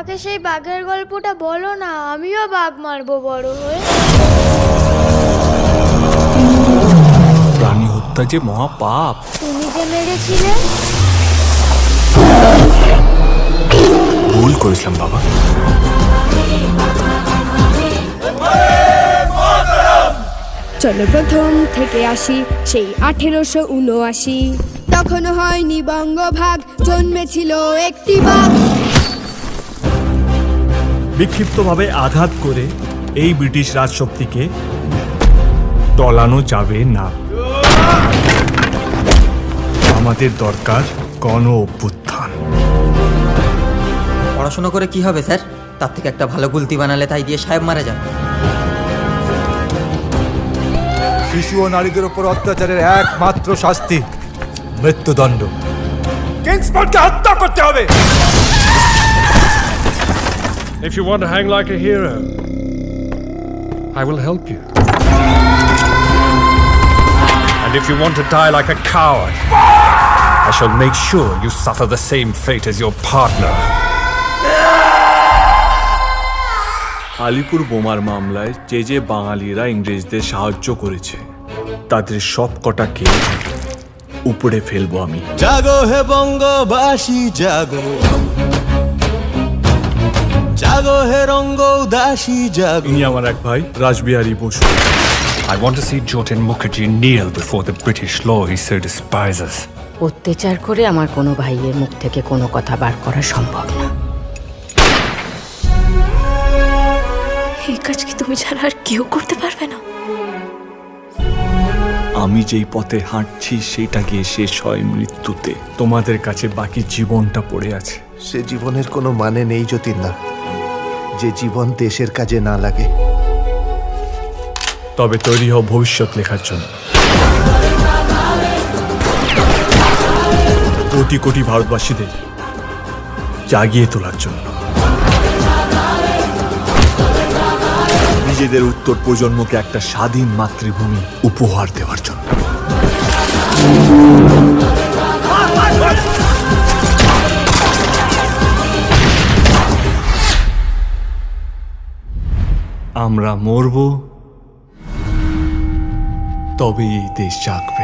আমাকে সেই বাঘের গল্পটা বলো না, আমিও বাঘ মারবো বড় হয়ে। প্রাণী হত্যা যে মহাপাপ। তুমি যে মেরেছিলে। ভুল করেছিলাম বাবা। চলো প্রথম থেকে আসি সেই 1879। তখন হয়নি বঙ্গভাগ, জন্মেছিল একটি বাঘ। বিক্ষিপ্তভাবে আঘাত করে এই ব্রিটিশ রাজশক্তিকে টলানো যাবে না। আমাদের দরকার গণ অভ্যুত্থান। পড়াশোনা করে কি হবে স্যার? তার থেকে একটা ভালো গুলতি বানালে তাই দিয়ে সাহেব মারা যাবে। শিশু ও নারীদের উপর অত্যাচারের একমাত্র শাস্তি মৃত্যুদণ্ড। কিংসফোর্ডকে হত্যা করতে হবে। If you want to hang like a hero, I will help you. And if you want to die like a coward, I shall make sure you suffer the same fate as your partner. Alipur বোমার মামলায় যে বাঙালিরা ইংরেজদের সাহায্য করেছে তাদের সব কটাকে উপরে ফেলবো আমি। জাগো হে বঙ্গবাসী জাগো, জাগো হে রঙ্গ উদাসী জাগো। ইনি আমার এক ভাই Rashbehari Basu. I want to see Jotin Mukherjee kneel before the British law he so despises. অত্যাচার করে আমার কোনো ভাইয়ের মুখ থেকে কোনো কথা বার করা সম্ভব না। এই কাজ কি তুমি ছাড়া আর কেউ করতে পারবে না? আমি যেই পথে হাঁটছি সেটা গিয়ে শেষ হয় মৃত্যুতে। তোমাদের কাছে বাকি জীবনটা পড়ে আছে। সে জীবনের কোনো মানে নেই যতীন দা, যে জীবন দেশের কাজে না লাগে। তবে তৈরি হও ভবিষ্যৎ লেখার জন্য। কোটি কোটি ভারতবাসীদের জাগিয়ে তোলার জন্য, নিজেদের উত্তর প্রজন্মকে একটা স্বাধীন মাতৃভূমি উপহার দেওয়ার জন্য। আমরা মরব, তবে এই দেশ জাগবে।